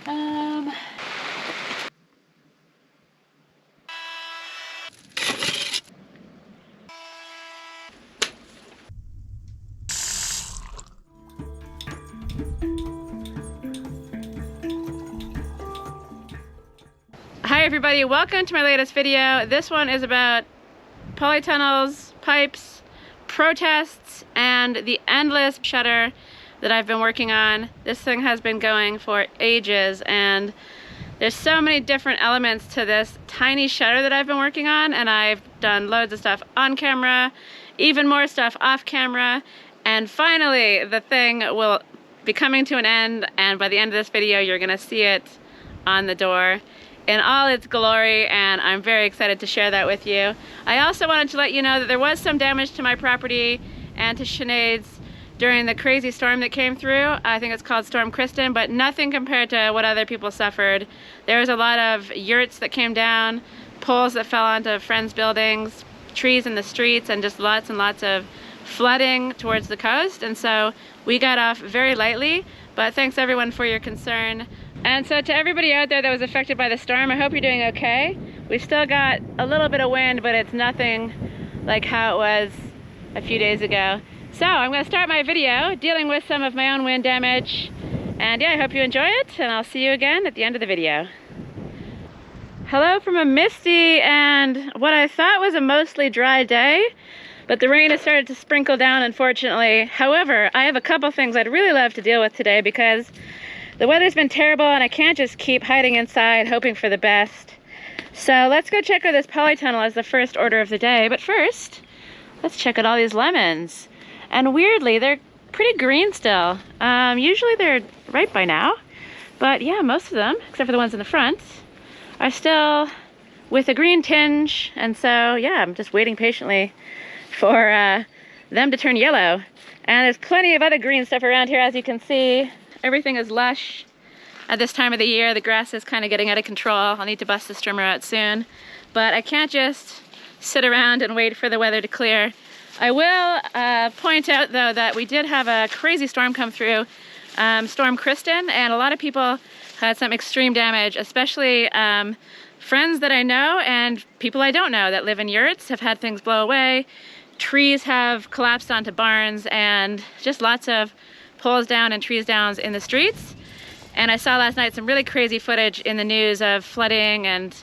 Hi everybody, welcome to my latest video. This one is about polytunnels, pipes, protests, and the endless shutter that I've been working on. This thing has been going for ages, and there's so many different elements to this tiny shutter that I've been working on, and I've done loads of stuff on camera, even more stuff off camera, and finally the thing will be coming to an end, and by the end of this video you're gonna see it on the door in all its glory, and I'm very excited to share that with you. I also wanted to let you know that there was some damage to my property and to Sinead's during the crazy storm that came through. I think it's called Storm Kristen, but nothing compared to what other people suffered. There was a lot of yurts that came down, poles that fell onto friends' buildings, trees in the streets, and just lots and lots of flooding towards the coast. And so we got off very lightly, but thanks everyone for your concern. And so to everybody out there that was affected by the storm, I hope you're doing okay. We've still got a little bit of wind, but it's nothing like how it was a few days ago. So I'm going to start my video dealing with some of my own wind damage. And yeah, I hope you enjoy it, and I'll see you again at the end of the video. Hello from a misty and what I thought was a mostly dry day, but the rain has started to sprinkle down, unfortunately. However, I have a couple things I'd really love to deal with today because the weather's been terrible and I can't just keep hiding inside hoping for the best. So let's go check out this polytunnel as the first order of the day. But first, let's check out all these lemons. And weirdly, they're pretty green still. Usually they're ripe by now. But yeah, most of them, except for the ones in the front, are still with a green tinge. And so yeah, I'm just waiting patiently for them to turn yellow. And there's plenty of other green stuff around here, as you can see. Everything is lush at this time of the year. The grass is kind of getting out of control. I'll need to bust the trimmer out soon. But I can't just sit around and wait for the weather to clear. I will point out, though, that we did have a crazy storm come through, Storm Kristen, and a lot of people had some extreme damage, especially friends that I know and people I don't know that live in yurts have had things blow away. Trees have collapsed onto barns, and just lots of poles down and trees down in the streets. And I saw last night some really crazy footage in the news of flooding and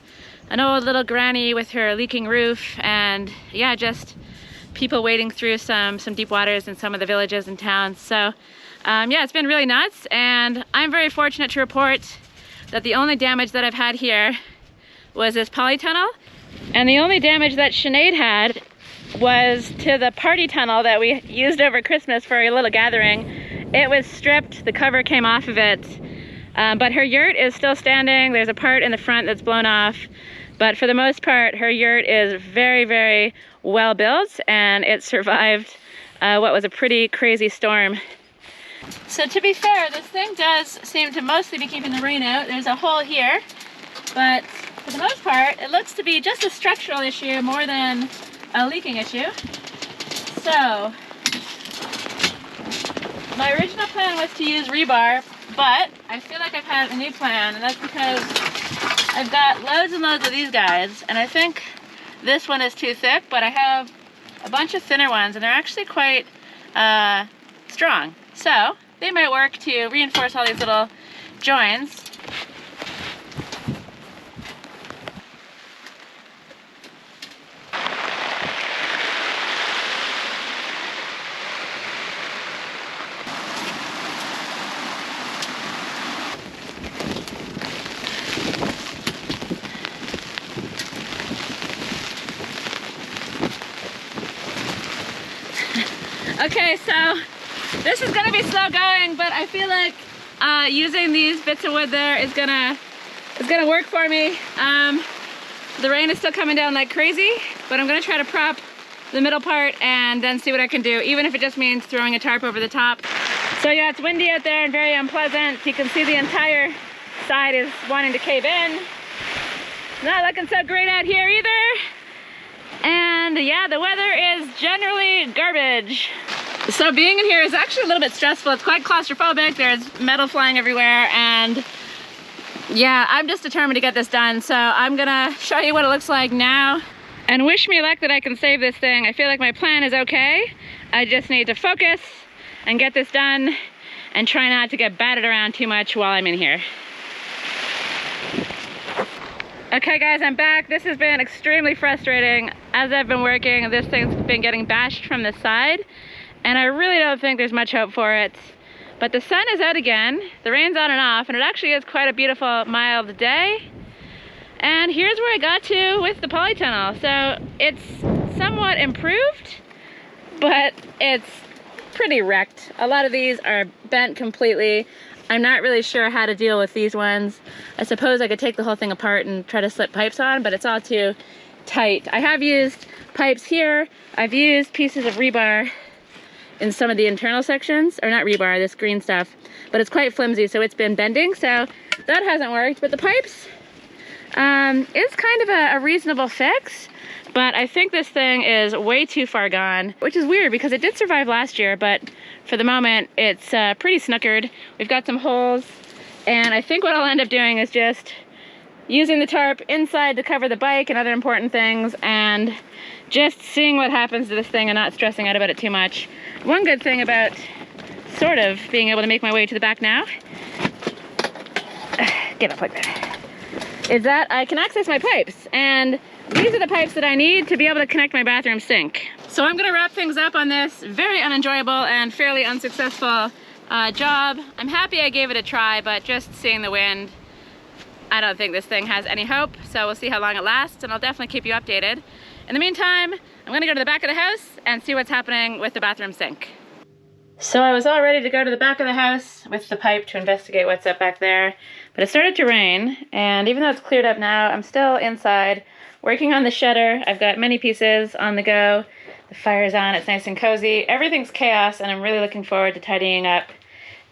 an old little granny with her leaking roof, and yeah, just people wading through some deep waters in some of the villages and towns. So yeah, it's been really nuts, and I'm very fortunate to report that the only damage that I've had here was this polytunnel, and the only damage that Sinead had was to the party tunnel that we used over Christmas for a little gathering. It was stripped, the cover came off of it, but her yurt is still standing. There's a part in the front that's blown off, but for the most part, her yurt is very, very well built, and it survived what was a pretty crazy storm. So to be fair, this thing does seem to mostly be keeping the rain out. There's a hole here, but for the most part, it looks to be just a structural issue more than a leaking issue. So my original plan was to use rebar, but I feel like I've had a new plan, and that's because I've got loads and loads of these guys, and I think this one is too thick, but I have a bunch of thinner ones, and they're actually quite strong. So they might work to reinforce all these little joins. Okay, so this is gonna be slow going, but I feel like using these bits of wood there is gonna work for me. The rain is still coming down like crazy, but I'm gonna try to prop the middle part and then see what I can do, even if it just means throwing a tarp over the top. So yeah, it's windy out there and very unpleasant. You can see the entire side is wanting to cave in. Not looking so great out here either. And yeah, the weather is generally garbage. So being in here is actually a little bit stressful. It's quite claustrophobic. There's metal flying everywhere, and Yeah, I'm just determined to get this done, so I'm gonna show you what it looks like now. And wish me luck that I can save this thing. I feel like my plan is okay. I just need to focus and get this done and try not to get batted around too much while I'm in here. Okay guys, I'm back. This has been extremely frustrating. As I've been working, this thing's been getting bashed from the side, and I really don't think there's much hope for it. But the sun is out again, the rain's on and off, and it actually is quite a beautiful, mild day. And here's where I got to with the polytunnel. So it's somewhat improved, but it's pretty wrecked. A lot of these are bent completely. I'm not really sure how to deal with these ones. I suppose I could take the whole thing apart and try to slip pipes on, but it's all too tight. I have used pipes here. I've used pieces of rebar in some of the internal sections, or not rebar, this green stuff, but it's quite flimsy, so it's been bending, so that hasn't worked. But the pipes is kind of a reasonable fix, but I think this thing is way too far gone, which is weird because it did survive last year, but for the moment it's pretty snookered. We've got some holes, and I think what I'll end up doing is just using the tarp inside to cover the bike and other important things, and just seeing what happens to this thing and not stressing out about it too much. One good thing about sort of being able to make my way to the back now, get up like that, is that I can access my pipes, and these are the pipes that I need to be able to connect my bathroom sink. So I'm gonna wrap things up on this very unenjoyable and fairly unsuccessful job. I'm happy I gave it a try, but just seeing the wind, I don't think this thing has any hope, so we'll see how long it lasts, and I'll definitely keep you updated. In the meantime, I'm gonna go to the back of the house and see what's happening with the bathroom sink. So I was all ready to go to the back of the house with the pipe to investigate what's up back there, but it started to rain, and even though it's cleared up now, I'm still inside working on the shutter. I've got many pieces on the go. The fire's on, it's nice and cozy. Everything's chaos, and I'm really looking forward to tidying up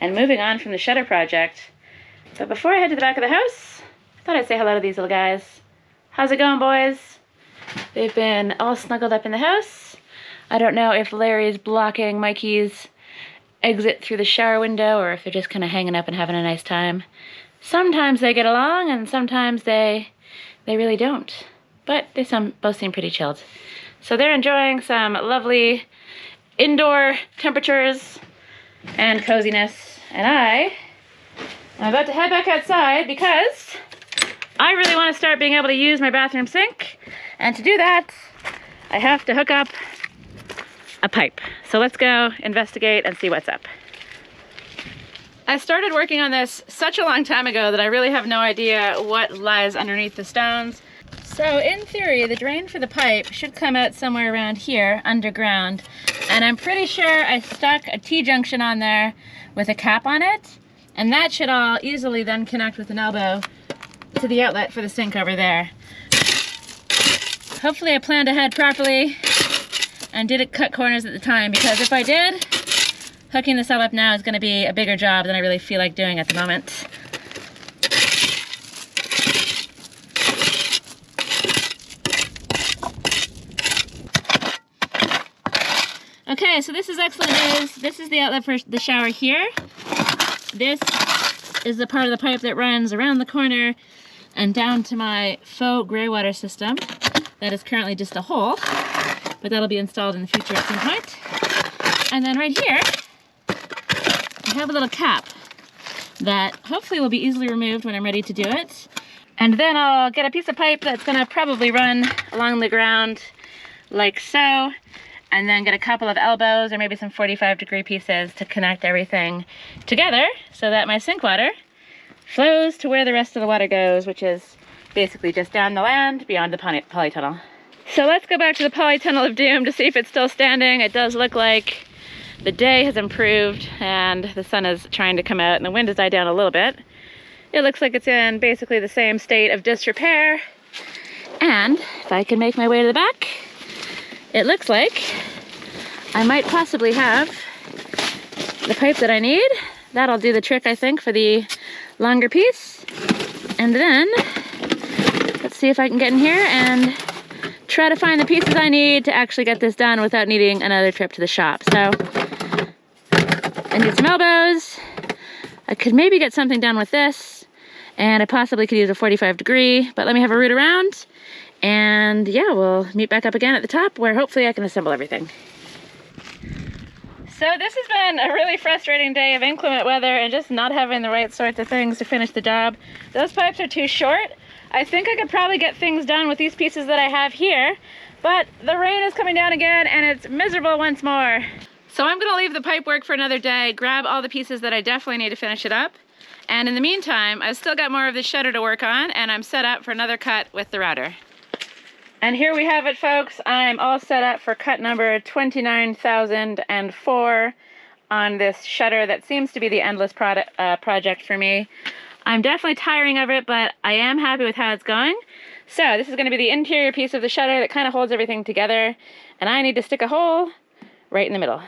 and moving on from the shutter project. But before I head to the back of the house, I thought I'd say hello to these little guys. How's it going, boys? They've been all snuggled up in the house. I don't know if Larry's blocking Mikey's exit through the shower window, or if they're just kind of hanging up and having a nice time. Sometimes they get along, and sometimes they really don't. But they both seem pretty chilled. So they're enjoying some lovely indoor temperatures and coziness. And I'm about to head back outside because I really want to start being able to use my bathroom sink. And to do that, I have to hook up a pipe. So let's go investigate and see what's up. I started working on this such a long time ago that I really have no idea what lies underneath the stones. So in theory, the drain for the pipe should come out somewhere around here, underground. And I'm pretty sure I stuck a T-junction on there with a cap on it. And that should all easily then connect with an elbow to the outlet for the sink over there. Hopefully I planned ahead properly and didn't cut corners at the time, because if I did, hooking this all up now is going to be a bigger job than I really feel like doing at the moment. Okay, so this is excellent news. This is the outlet for the shower here. This is the part of the pipe that runs around the corner and down to my faux gray water system. That is currently just a hole, but that'll be installed in the future at some point. And then right here, I have a little cap that hopefully will be easily removed when I'm ready to do it. And then I'll get a piece of pipe that's gonna probably run along the ground like so, and then get a couple of elbows or maybe some 45-degree pieces to connect everything together so that my sink water flows to where the rest of the water goes, which is basically just down the land beyond the polytunnel. So let's go back to the polytunnel of doom to see if it's still standing. It does look like the day has improved and the sun is trying to come out and the wind has died down a little bit. It looks like it's in basically the same state of disrepair. And if I can make my way to the back, it looks like I might possibly have the pipe that I need. That'll do the trick, I think, for the longer piece. And then let's see if I can get in here and try to find the pieces I need to actually get this done without needing another trip to the shop. So I need some elbows. I could maybe get something done with this. And I possibly could use a 45 degree, but let me have a root around. And yeah, we'll meet back up again at the top where hopefully I can assemble everything. So this has been a really frustrating day of inclement weather and just not having the right sorts of things to finish the job. Those pipes are too short. I think I could probably get things done with these pieces that I have here, but the rain is coming down again and it's miserable once more. So I'm gonna leave the pipe work for another day, grab all the pieces that I definitely need to finish it up. And in the meantime, I've still got more of the shutter to work on and I'm set up for another cut with the router. And here we have it, folks. I'm all set up for cut number 29,004 on this shutter that seems to be the endless project for me. I'm definitely tiring of it, but I am happy with how it's going. So this is going to be the interior piece of the shutter that kind of holds everything together, and I need to stick a hole right in the middle.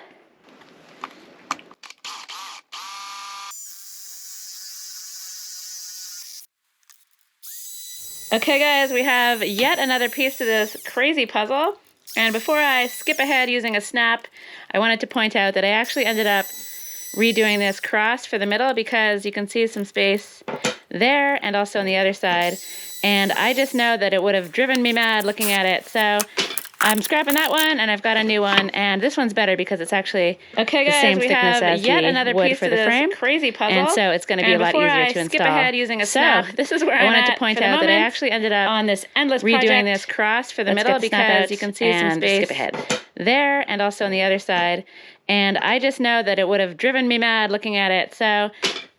Okay guys, we have yet another piece to this crazy puzzle. And before I skip ahead using a snap, I wanted to point out that I actually ended up redoing this cross for the middle because you can see some space there and also on the other side. And I just know that it would have driven me mad looking at it. So I'm scrapping that one and I've got a new one, and this one's better because it's actually the same thickness as the wood for the frame. Crazy puzzle. And so it's going to be a lot easier to install. Skip ahead using a snap, this is where I wanted to point out that I actually ended up on this endless redoing this cross for the middle because you can see some space there and also on the other side. And I just know that it would have driven me mad looking at it. So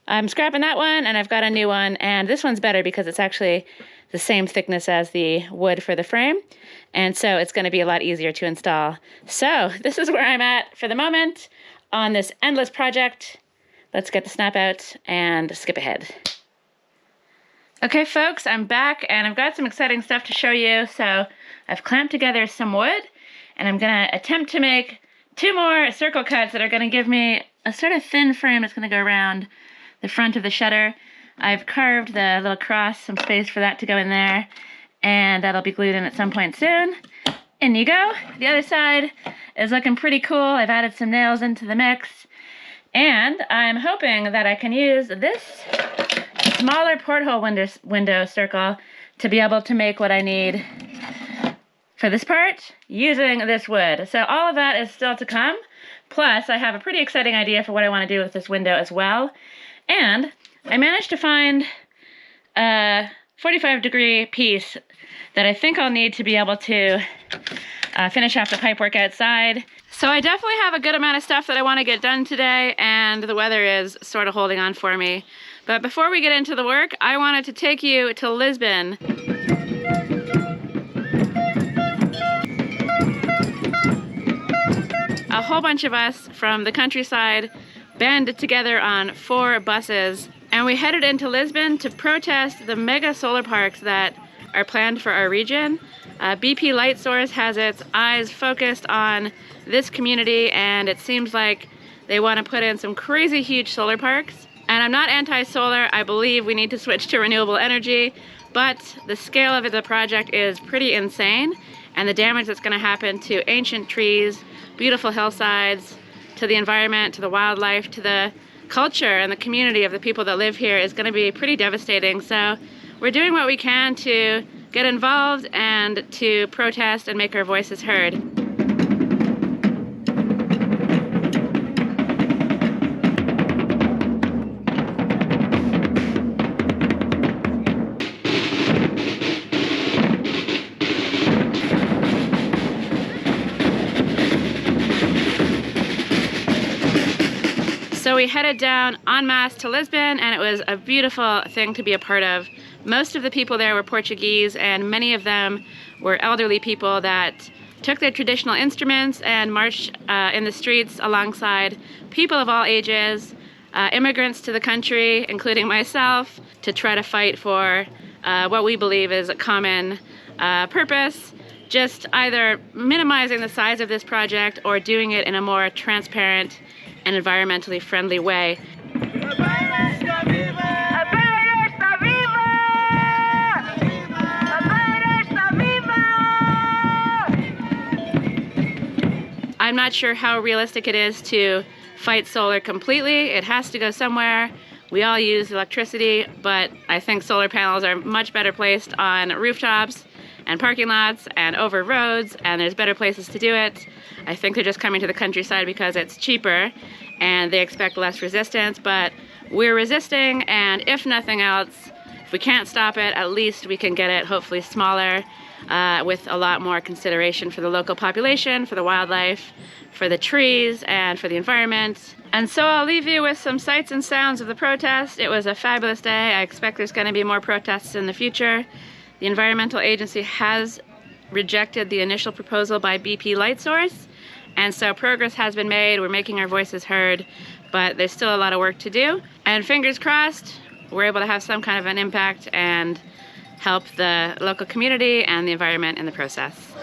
I'm scrapping that one and I've got a new one, and this one's better because it's actually the same thickness as the wood for the frame. And so it's going to be a lot easier to install. So this is where I'm at for the moment on this endless project. Let's get the snap out and skip ahead. Okay folks, I'm back and I've got some exciting stuff to show you. So I've clamped together some wood and I'm going to attempt to make 2 more circle cuts that are going to give me a sort of thin frame that's going to go around the front of the shutter. I've carved the little cross, some space for that to go in there, and that'll be glued in at some point soon. In you go. The other side is looking pretty cool. I've added some nails into the mix, and I'm hoping that I can use this smaller porthole window circle to be able to make what I need for this part using this wood. So all of that is still to come. Plus, I have a pretty exciting idea for what I want to do with this window as well. And I managed to find a 45 degree piece that I think I'll need to be able to finish off the pipework outside. So I definitely have a good amount of stuff that I want to get done today, and the weather is sort of holding on for me. But before we get into the work, I wanted to take you to Lisbon. A whole bunch of us from the countryside banded together on 4 buses, and we headed into Lisbon to protest the mega solar parks that are planned for our region. BP Light Source has its eyes focused on this community, and it seems like they want to put in some crazy huge solar parks. And I'm not anti-solar. I believe we need to switch to renewable energy, but the scale of the project is pretty insane, and the damage that's going to happen to ancient trees, beautiful hillsides, to the environment, to the wildlife, to the culture and the community of the people that live here is going to be pretty devastating. So we're doing what we can to get involved and to protest and make our voices heard. So we headed down en masse to Lisbon, and it was a beautiful thing to be a part of. Most of the people there were Portuguese, and many of them were elderly people that took their traditional instruments and marched in the streets alongside people of all ages, immigrants to the country, including myself, to try to fight for what we believe is a common purpose, just either minimizing the size of this project or doing it in a more transparent and environmentally friendly way. I'm not sure how realistic it is to fight solar completely. It has to go somewhere. We all use electricity, but I think solar panels are much better placed on rooftops and parking lots and over roads, and there's better places to do it. I think they're just coming to the countryside because it's cheaper and they expect less resistance, but we're resisting, and if nothing else, if we can't stop it, at least we can get it hopefully smaller, with a lot more consideration for the local population, for the wildlife, for the trees, and for the environment. And so I'll leave you with some sights and sounds of the protest. It was a fabulous day. I expect there's going to be more protests in the future. The Environmental Agency has rejected the initial proposal by BP Lightsource, and so progress has been made. We're making our voices heard, but there's still a lot of work to do. And fingers crossed, we're able to have some kind of an impact and help the local community and the environment in the process.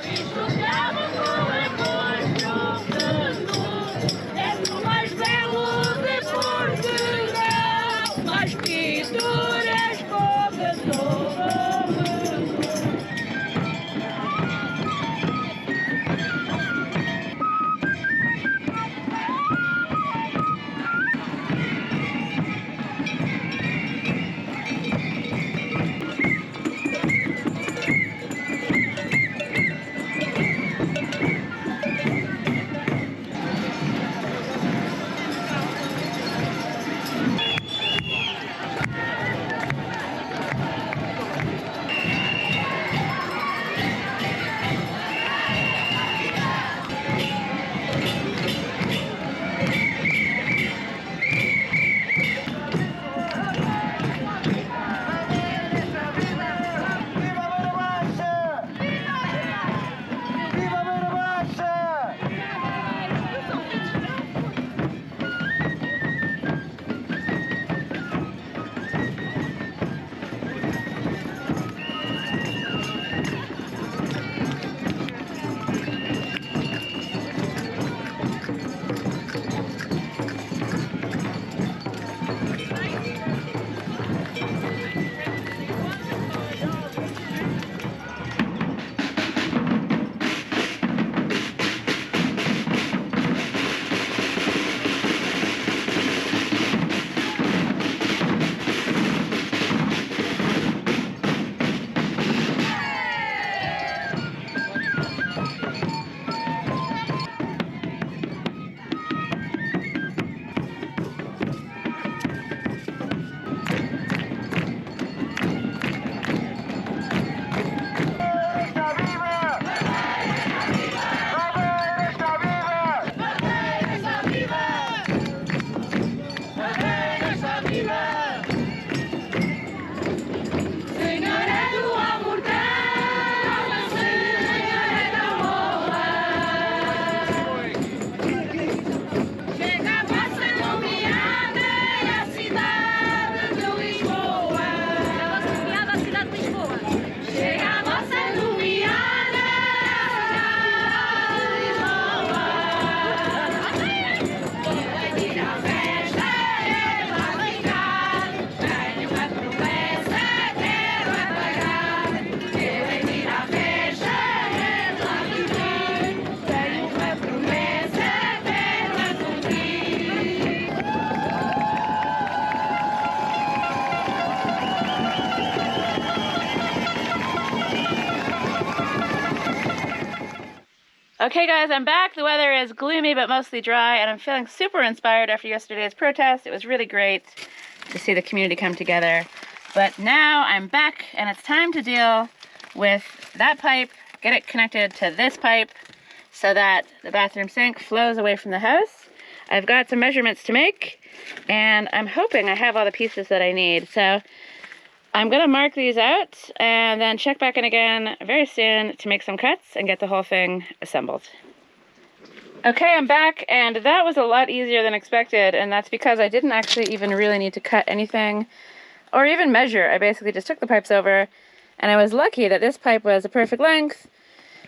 Okay guys, I'm back. The weather is gloomy but mostly dry, and I'm feeling super inspired after yesterday's protest. It was really great to see the community come together. But now I'm back and it's time to deal with that pipe, get it connected to this pipe so that the bathroom sink flows away from the house. I've got some measurements to make and I'm hoping I have all the pieces that I need. So I'm gonna mark these out and then check back in again very soon to make some cuts and get the whole thing assembled. Okay, I'm back, and that was a lot easier than expected, and that's because I didn't actually even really need to cut anything or even measure. I basically just took the pipes over, and I was lucky that this pipe was a perfect length,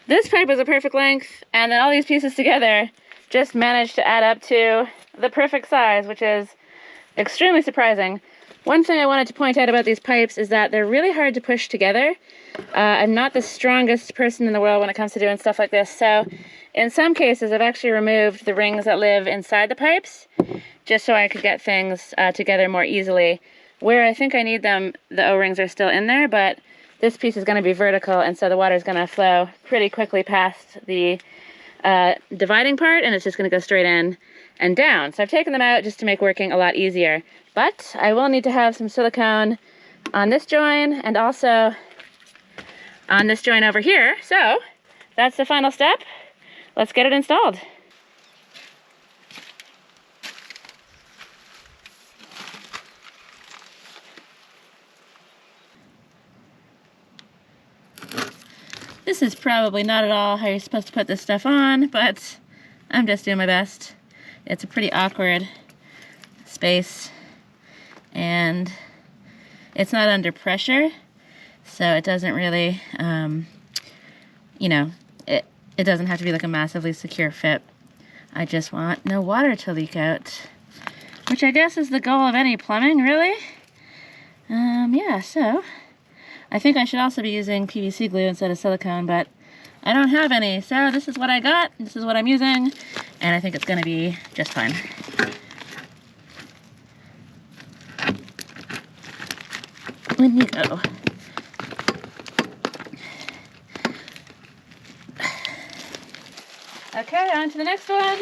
this pipe was a perfect length, and then all these pieces together just managed to add up to the perfect size, which is extremely surprising. One thing I wanted to point out about these pipes is that they're really hard to push together. I'm not the strongest person in the world when it comes to doing stuff like this, so in some cases I've actually removed the rings that live inside the pipes, just so I could get things together more easily. Where I think I need them, the O-rings are still in there, but this piece is going to be vertical, and so the water is going to flow pretty quickly past the dividing part, and it's just going to go straight in and down. So I've taken them out just to make working a lot easier. But I will need to have some silicone on this join and also on this joint over here. So that's the final step. Let's get it installed. This is probably not at all how you're supposed to put this stuff on, but I'm just doing my best. It's a pretty awkward space, and it's not under pressure, so it doesn't really, you know, it doesn't have to be like a massively secure fit. I just want no water to leak out, which I guess is the goal of any plumbing, really. Yeah, so I think I should also be using PVC glue instead of silicone, but I don't have any, so this is what I got, this is what I'm using, and I think it's going to be just fine. In you go. Okay, on to the next one.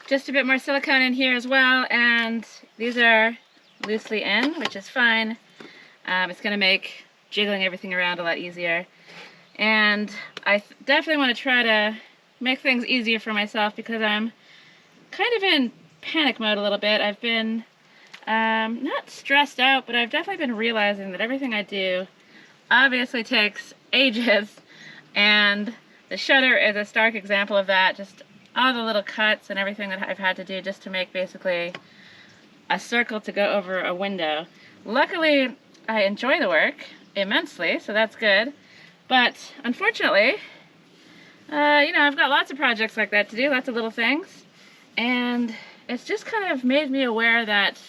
Just a bit more silicone in here as well, and these are loosely in, which is fine. It's going to make jiggling everything around a lot easier. And I definitely want to try to make things easier for myself because I'm kind of in panic mode a little bit. I've been not stressed out, but I've definitely been realizing that everything I do obviously takes ages, and the shutter is a stark example of that. Just all the little cuts and everything that I've had to do just to make basically a circle to go over a window. Luckily, I enjoy the work immensely, so that's good. But unfortunately, you know, I've got lots of projects like that to do, lots of little things, and it's just kind of made me aware that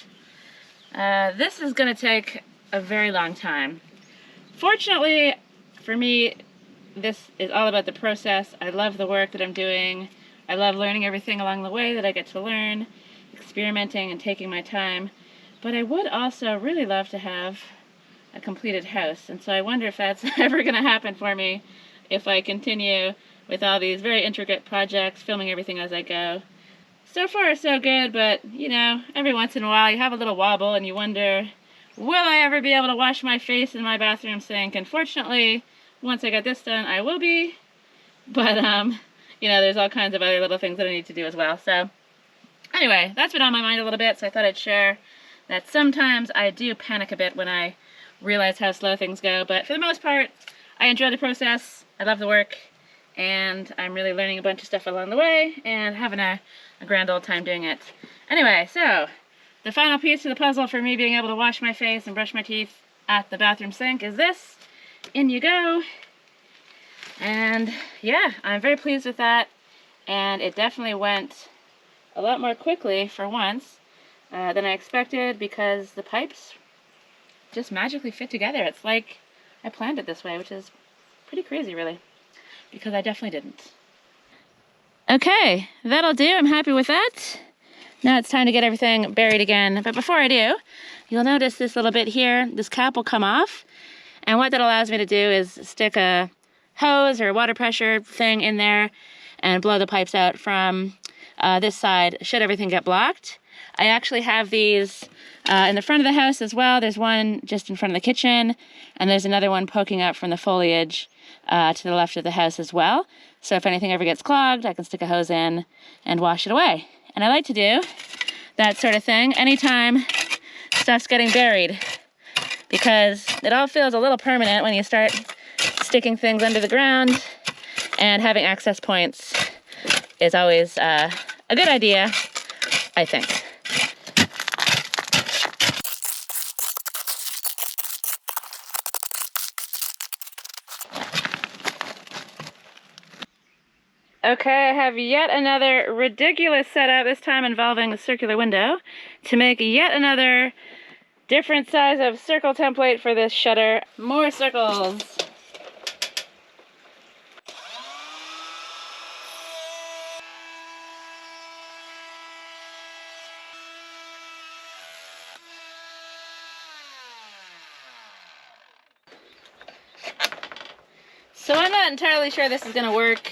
this is going to take a very long time. Fortunately, for me, this is all about the process. I love the work that I'm doing. I love learning everything along the way that I get to learn, experimenting and taking my time. But I would also really love to have a completed house, and so I wonder if that's ever going to happen for me if I continue with all these very intricate projects, filming everything as I go. So far so good, but you know, every once in a while you have a little wobble and you wonder, will I ever be able to wash my face in my bathroom sink? And fortunately, once I get this done, I will be. But you know, there's all kinds of other little things that I need to do as well. So anyway, that's been on my mind a little bit, so I thought I'd share that sometimes I do panic a bit when I realize how slow things go. But for the most part, I enjoy the process, I love the work, and I'm really learning a bunch of stuff along the way and having a grand old time doing it. Anyway, so the final piece to the puzzle for me being able to wash my face and brush my teeth at the bathroom sink is this. In you go. And yeah, I'm very pleased with that, and it definitely went a lot more quickly for once than I expected, because the pipes just magically fit together. It's like I planned it this way, which is pretty crazy really, because I definitely didn't. Okay, that'll do. I'm happy with that. Now it's time to get everything buried again, but before I do, you'll notice this little bit here, this cap will come off, and what that allows me to do is stick a hose or a water pressure thing in there and blow the pipes out from this side should everything get blocked. I actually have these in the front of the house as well. There's one just in front of the kitchen, and there's another one poking out from the foliage to the left of the house as well. So if anything ever gets clogged, I can stick a hose in and wash it away. And I like to do that sort of thing anytime stuff's getting buried, because it all feels a little permanent when you start sticking things under the ground, and having access points is always a good idea, I think. Okay, I have yet another ridiculous setup, this time involving a circular window, to make yet another different size of circle template for this shutter. More circles. So I'm not entirely sure this is gonna work.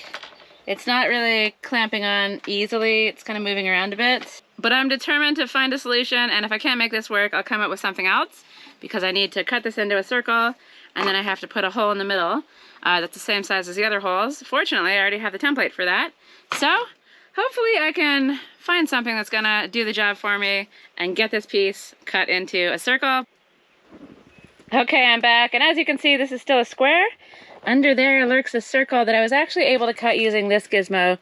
It's not really clamping on easily. It's kind of moving around a bit. But I'm determined to find a solution, and if I can't make this work, I'll come up with something else, because I need to cut this into a circle, and then I have to put a hole in the middle that's the same size as the other holes. Fortunately, I already have the template for that. So hopefully I can find something that's gonna do the job for me and get this piece cut into a circle. Okay, I'm back, and as you can see, this is still a square. Under there lurks a circle that I was actually able to cut using this gizmo,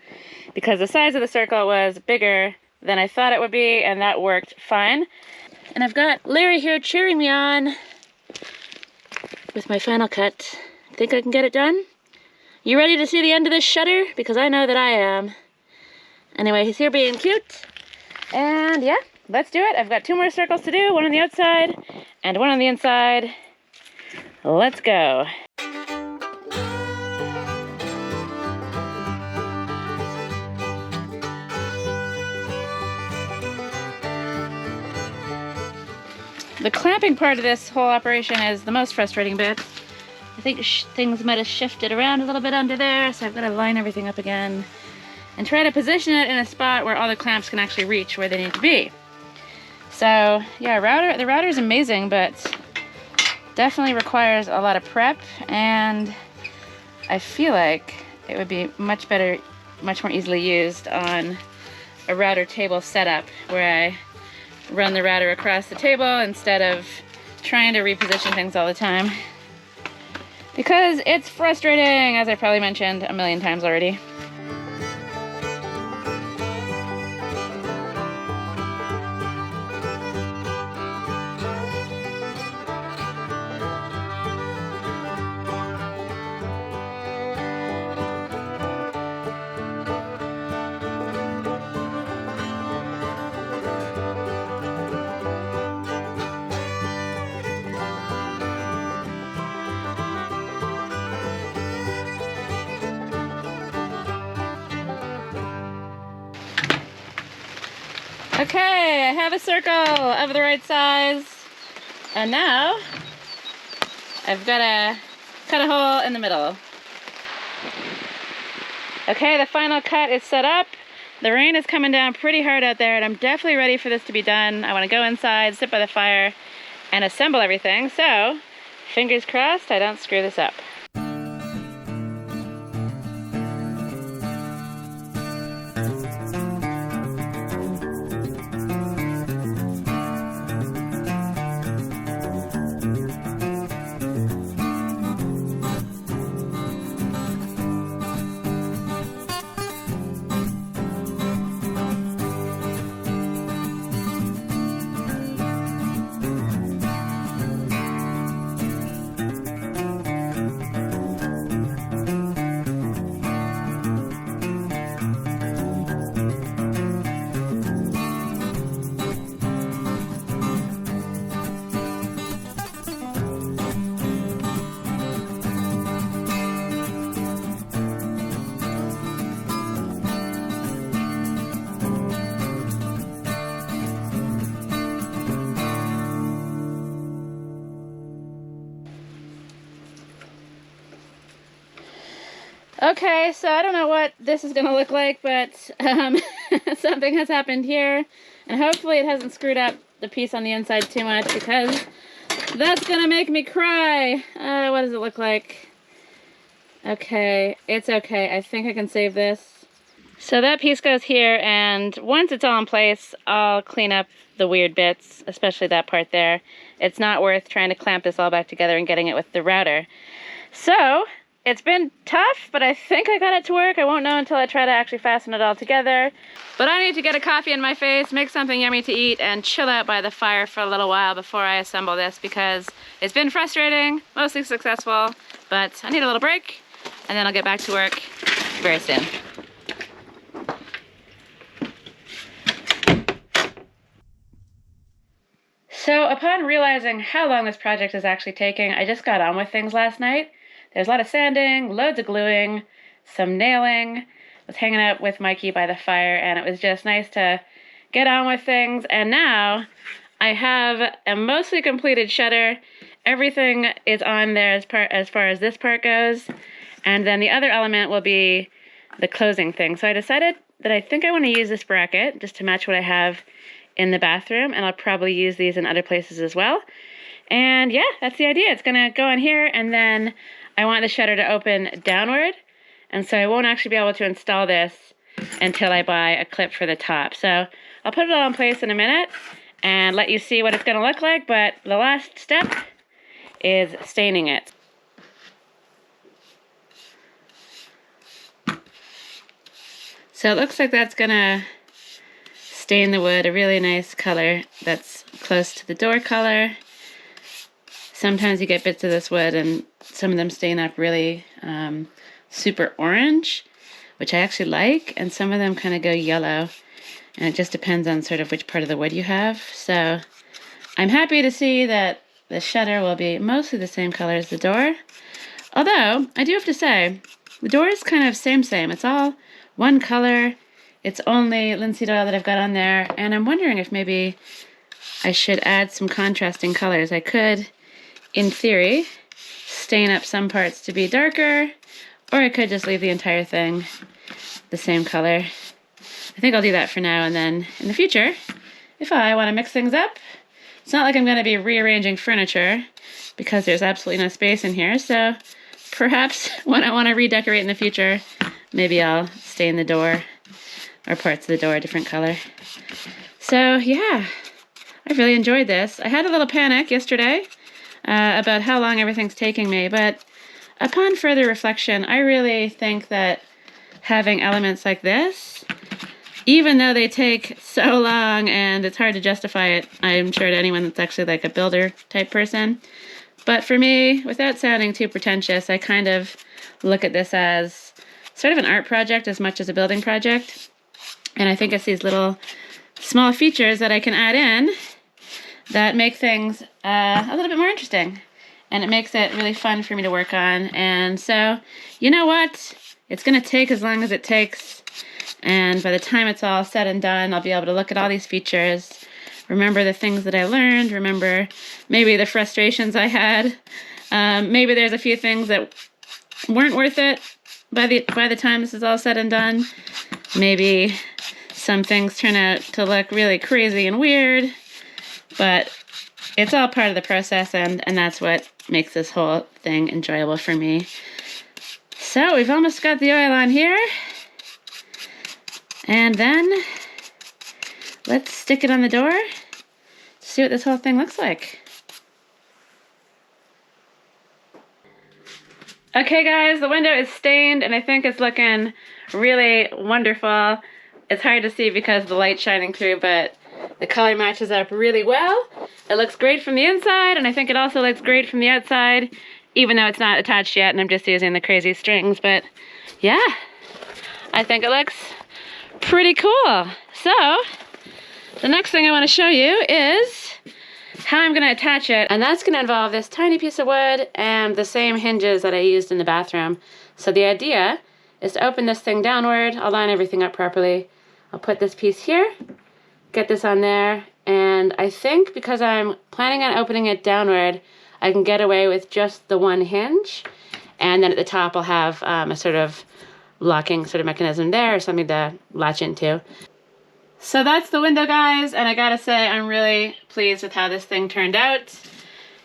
because the size of the circle was bigger than I thought it would be, and that worked fine. And I've got Larry here cheering me on with my final cut. Think I can get it done? You ready to see the end of this shutter? Because I know that I am. Anyway, he's here being cute. And yeah, let's do it. I've got 2 more circles to do, one on the outside and one on the inside. Let's go. The clamping part of this whole operation is the most frustrating bit. I think things might have shifted around a little bit under there, so I've got to line everything up again and try to position it in a spot where all the clamps can actually reach where they need to be. So yeah, the router is amazing, but definitely requires a lot of prep, and I feel like it would be much better, much more easily used on a router table setup where I run the router across the table instead of trying to reposition things all the time, because it's frustrating, as I probably mentioned a million times already. Okay, I have a circle of the right size, and now I've got to cut a hole in the middle. Okay, the final cut is set up. The rain is coming down pretty hard out there, and I'm definitely ready for this to be done. I want to go inside, sit by the fire, and assemble everything, so fingers crossed I don't screw this up. Okay, so I don't know what this is going to look like, but something has happened here, and hopefully it hasn't screwed up the piece on the inside too much, because that's going to make me cry. What does it look like? Okay, it's okay. I think I can save this. So that piece goes here, and once it's all in place, I'll clean up the weird bits, especially that part there. It's not worth trying to clamp this all back together and getting it with the router. So it's been tough, but I think I got it to work. I won't know until I try to actually fasten it all together. But I need to get a coffee in my face, make something yummy to eat, and chill out by the fire for a little while before I assemble this, because it's been frustrating, mostly successful, but I need a little break, and then I'll get back to work very soon. So upon realizing how long this project is actually taking, I just got on with things last night. There's a lot of sanding, loads of gluing, some nailing. I was hanging out with Mikey by the fire, and it was just nice to get on with things. And now I have a mostly completed shutter. Everything is on there as far as this part goes. And then the other element will be the closing thing. So I decided that I think I want to use this bracket just to match what I have in the bathroom, and I'll probably use these in other places as well. And yeah, that's the idea. It's gonna go on here, and then I want the shutter to open downward, and so I won't actually be able to install this until I buy a clip for the top. So I'll put it all in place in a minute and let you see what it's gonna look like, but the last step is staining it. So it looks like that's gonna stain the wood a really nice color that's close to the door color. Sometimes you get bits of this wood and some of them stain up really super orange, which I actually like, and some of them kind of go yellow, and it just depends on sort of which part of the wood you have. So I'm happy to see that the shutter will be mostly the same color as the door. Although, I do have to say, the door is kind of same. It's all one color. It's only linseed oil that I've got on there, and I'm wondering if maybe I should add some contrasting colors. I could, in theory, stain up some parts to be darker, or I could just leave the entire thing the same color. I think I'll do that for now, and then in the future, if I want to mix things up, it's not like I'm going to be rearranging furniture because there's absolutely no space in here, so perhaps when I want to redecorate in the future, maybe I'll stain the door or parts of the door a different color. So yeah, I really enjoyed this. I had a little panic yesterday about how long everything's taking me, but upon further reflection, I really think that having elements like this, even though they take so long and it's hard to justify it, I'm sure to anyone that's actually like a builder type person, but for me, without sounding too pretentious, I kind of look at this as sort of an art project as much as a building project. And I think it's these little small features that I can add in that make things a little bit more interesting. And it makes it really fun for me to work on. And so, you know what? It's going to take as long as it takes. And by the time it's all said and done, I'll be able to look at all these features, remember the things that I learned, remember maybe the frustrations I had. Maybe there's a few things that weren't worth it by the time this is all said and done. Maybe some things turn out to look really crazy and weird, but it's all part of the process, and that's what makes this whole thing enjoyable for me. So we've almost got the oil on here, and then let's stick it on the door to see what this whole thing looks like. Okay guys, the window is stained and I think it's looking really wonderful. It's hard to see because of the light shining through, but the color matches up really well. It looks great from the inside, and I think it also looks great from the outside, even though it's not attached yet and I'm just using the crazy strings. But yeah, I think it looks pretty cool. So the next thing I want to show you is how I'm going to attach it, and that's going to involve this tiny piece of wood and the same hinges that I used in the bathroom. So the idea is to open this thing downward. I'll line everything up properly. I'll put this piece here, get this on there, and I think because I'm planning on opening it downward, I can get away with just the one hinge, and then at the top I'll have a sort of locking sort of mechanism there or something to latch into. So that's the window, guys, and I gotta say I'm really pleased with how this thing turned out.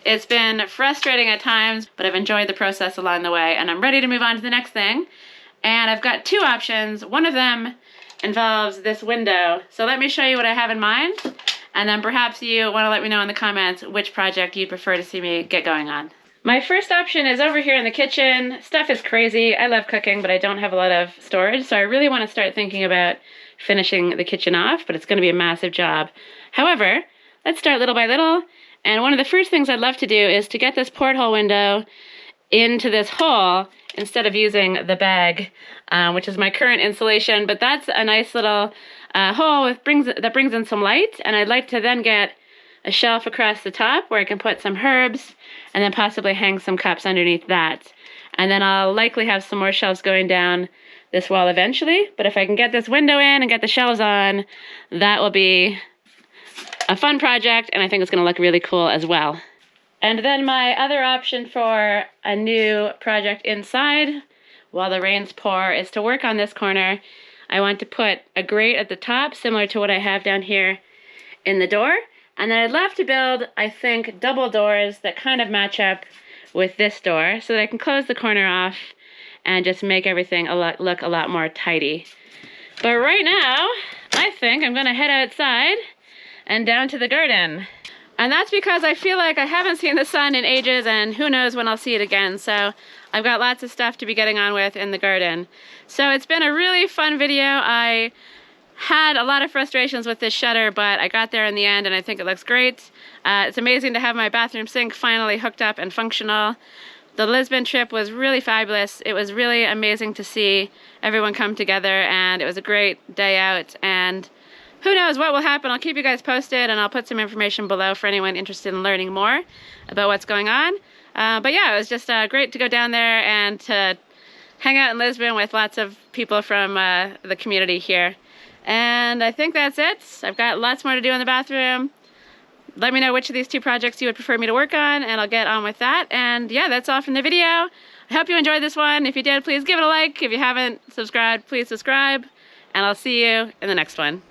It's been frustrating at times, but I've enjoyed the process along the way, and I'm ready to move on to the next thing. And I've got two options. One of them involves this window. So let me show you what I have in mind, and then perhaps you want to let me know in the comments which project you'd prefer to see me get going on. My first option is over here in the kitchen. Stuff is crazy. I love cooking, but I don't have a lot of storage, so I really want to start thinking about finishing the kitchen off, but it's going to be a massive job. However, let's start little by little, and one of the first things I'd love to do is to get this porthole window into this hole instead of using the bag, which is my current insulation, but that's a nice little hole that brings in some light, and I'd like to then get a shelf across the top where I can put some herbs and then possibly hang some cups underneath that. And then I'll likely have some more shelves going down this wall eventually, but if I can get this window in and get the shelves on, that will be a fun project, and I think it's going to look really cool as well. And then my other option for a new project inside while the rains pour is to work on this corner. I want to put a grate at the top, similar to what I have down here in the door. And then I'd love to build, I think, double doors that kind of match up with this door so that I can close the corner off and just make everything look a lot more tidy. But right now, I think I'm gonna head outside and down to the garden. And that's because I feel like I haven't seen the sun in ages, and who knows when I'll see it again. So I've got lots of stuff to be getting on with in the garden. So it's been a really fun video. I had a lot of frustrations with this shutter, but I got there in the end and I think it looks great. It's amazing to have my bathroom sink finally hooked up and functional. The Lisbon trip was really fabulous. It was really amazing to see everyone come together, and it was a great day out, and who knows what will happen. I'll keep you guys posted, and I'll put some information below for anyone interested in learning more about what's going on. But yeah, it was just great to go down there and to hang out in Lisbon with lots of people from the community here. And I think that's it. I've got lots more to do in the bathroom. Let me know which of these two projects you would prefer me to work on, and I'll get on with that. And yeah, that's all from the video. I hope you enjoyed this one. If you did, please give it a like. If you haven't subscribed, please subscribe. And I'll see you in the next one.